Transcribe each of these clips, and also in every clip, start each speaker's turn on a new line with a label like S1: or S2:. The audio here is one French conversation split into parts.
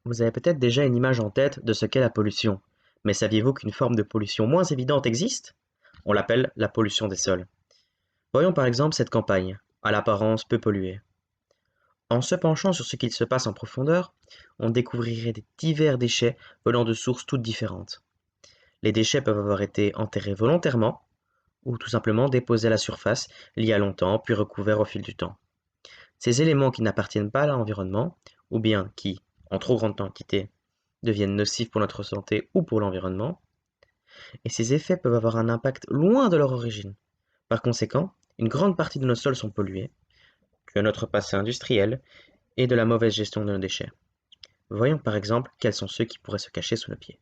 S1: Vous avez peut-être déjà une image en tête de ce qu'est la pollution, mais saviez-vous qu'une forme de pollution moins évidente existe? On l'appelle la pollution des sols. Voyons par exemple cette campagne, à l'apparence peu polluée. En se penchant sur ce qu'il se passe en profondeur, on découvrirait des divers déchets venant de sources toutes différentes. Les déchets peuvent avoir été enterrés volontairement, ou tout simplement déposés à la surface, liés à longtemps, puis recouverts au fil du temps. Ces éléments qui n'appartiennent pas à l'environnement, ou bien qui, en trop grande quantité, deviennent nocifs pour notre santé ou pour l'environnement, et ces effets peuvent avoir un impact loin de leur origine. Par conséquent, une grande partie de nos sols sont pollués, dû à notre passé industriel et de la mauvaise gestion de nos déchets. Voyons par exemple quels sont ceux qui pourraient se cacher sous nos pieds.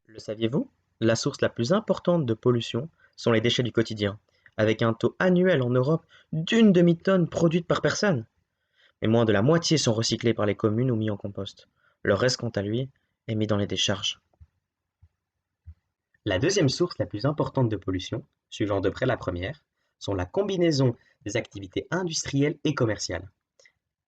S1: Le saviez-vous? La source la plus importante de pollution sont les déchets du quotidien, avec un taux annuel en Europe d'une demi-tonne produite par personne. Mais moins de la moitié sont recyclés par les communes ou mis en compost. Le reste, quant à lui, est mis dans les décharges. La deuxième source la plus importante de pollution, suivant de près la première, sont la combinaison des activités industrielles et commerciales.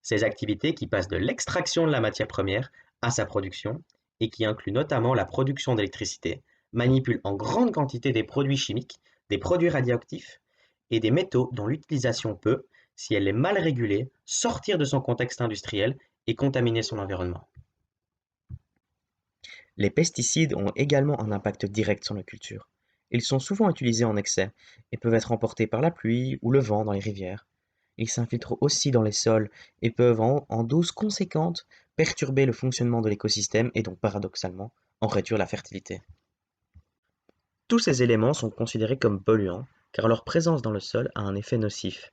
S1: Ces activités qui passent de l'extraction de la matière première à sa production et qui incluent notamment la production d'électricité, manipulent en grande quantité des produits chimiques, des produits radioactifs et des métaux dont l'utilisation peut, si elle est mal régulée, sortir de son contexte industriel et contaminer son environnement. Les pesticides ont également un impact direct sur nos cultures. Ils sont souvent utilisés en excès et peuvent être emportés par la pluie ou le vent dans les rivières. Ils s'infiltrent aussi dans les sols et peuvent, en doses conséquentes, perturber le fonctionnement de l'écosystème et donc paradoxalement en réduire la fertilité. Tous ces éléments sont considérés comme polluants car leur présence dans le sol a un effet nocif.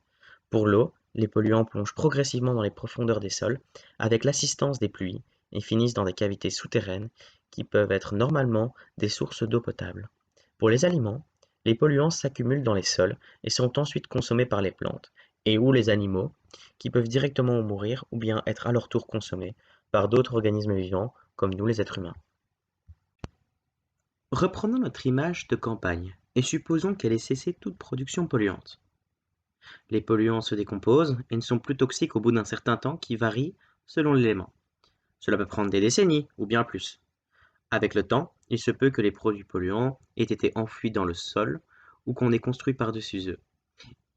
S1: Pour l'eau, les polluants plongent progressivement dans les profondeurs des sols avec l'assistance des pluies et finissent dans des cavités souterraines qui peuvent être normalement des sources d'eau potable. Pour les aliments, les polluants s'accumulent dans les sols et sont ensuite consommés par les plantes et ou les animaux qui peuvent directement en mourir ou bien être à leur tour consommés par d'autres organismes vivants comme nous les êtres humains. Reprenons notre image de campagne et supposons qu'elle ait cessé toute production polluante. Les polluants se décomposent et ne sont plus toxiques au bout d'un certain temps qui varie selon l'élément. Cela peut prendre des décennies ou bien plus. Avec le temps, il se peut que les produits polluants aient été enfouis dans le sol ou qu'on ait construit par-dessus eux,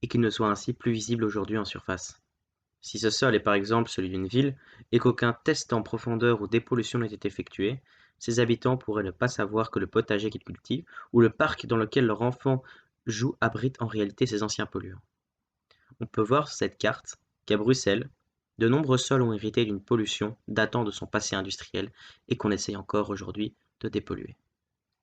S1: et qu'ils ne soient ainsi plus visibles aujourd'hui en surface. Si ce sol est par exemple celui d'une ville et qu'aucun test en profondeur ou dépollution n'ait été effectué, ses habitants pourraient ne pas savoir que le potager qu'ils cultivent ou le parc dans lequel leur enfant joue abrite en réalité ces anciens polluants. On peut voir sur cette carte qu'à Bruxelles, de nombreux sols ont hérité d'une pollution datant de son passé industriel et qu'on essaye encore aujourd'hui de dépolluer.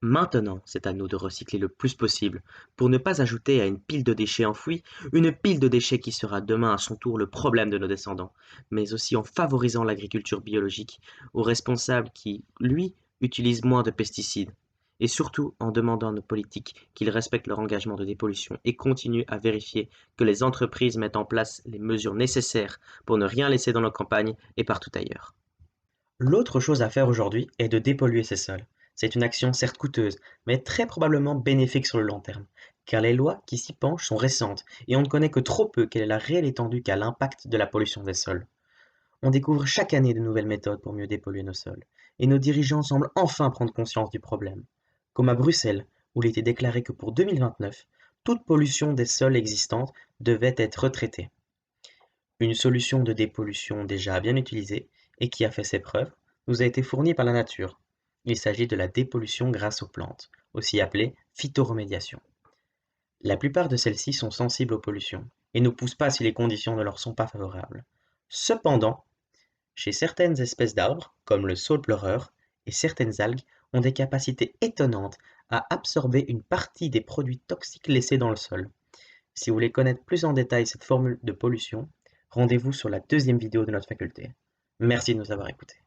S1: Maintenant, c'est à nous de recycler le plus possible pour ne pas ajouter à une pile de déchets enfouis une pile de déchets qui sera demain à son tour le problème de nos descendants, mais aussi en favorisant l'agriculture biologique aux responsables qui, lui, utilisent moins de pesticides, et surtout en demandant à nos politiques qu'ils respectent leur engagement de dépollution et continuent à vérifier que les entreprises mettent en place les mesures nécessaires pour ne rien laisser dans nos campagnes et partout ailleurs. L'autre chose à faire aujourd'hui est de dépolluer ces sols. C'est une action certes coûteuse, mais très probablement bénéfique sur le long terme, car les lois qui s'y penchent sont récentes et on ne connaît que trop peu quelle est la réelle étendue qu'a l'impact de la pollution des sols. On découvre chaque année de nouvelles méthodes pour mieux dépolluer nos sols, et nos dirigeants semblent enfin prendre conscience du problème. Comme à Bruxelles, où il était déclaré que pour 2029, toute pollution des sols existantes devait être retraitée. Une solution de dépollution déjà bien utilisée et qui a fait ses preuves nous a été fournie par la nature. Il s'agit de la dépollution grâce aux plantes, aussi appelée phytoremédiation. La plupart de celles-ci sont sensibles aux pollutions et ne poussent pas si les conditions ne leur sont pas favorables. Cependant, chez certaines espèces d'arbres, comme le saule pleureur, et certaines algues ont des capacités étonnantes à absorber une partie des produits toxiques laissés dans le sol. Si vous voulez connaître plus en détail cette formule de pollution, rendez-vous sur la deuxième vidéo de notre faculté. Merci de nous avoir écoutés.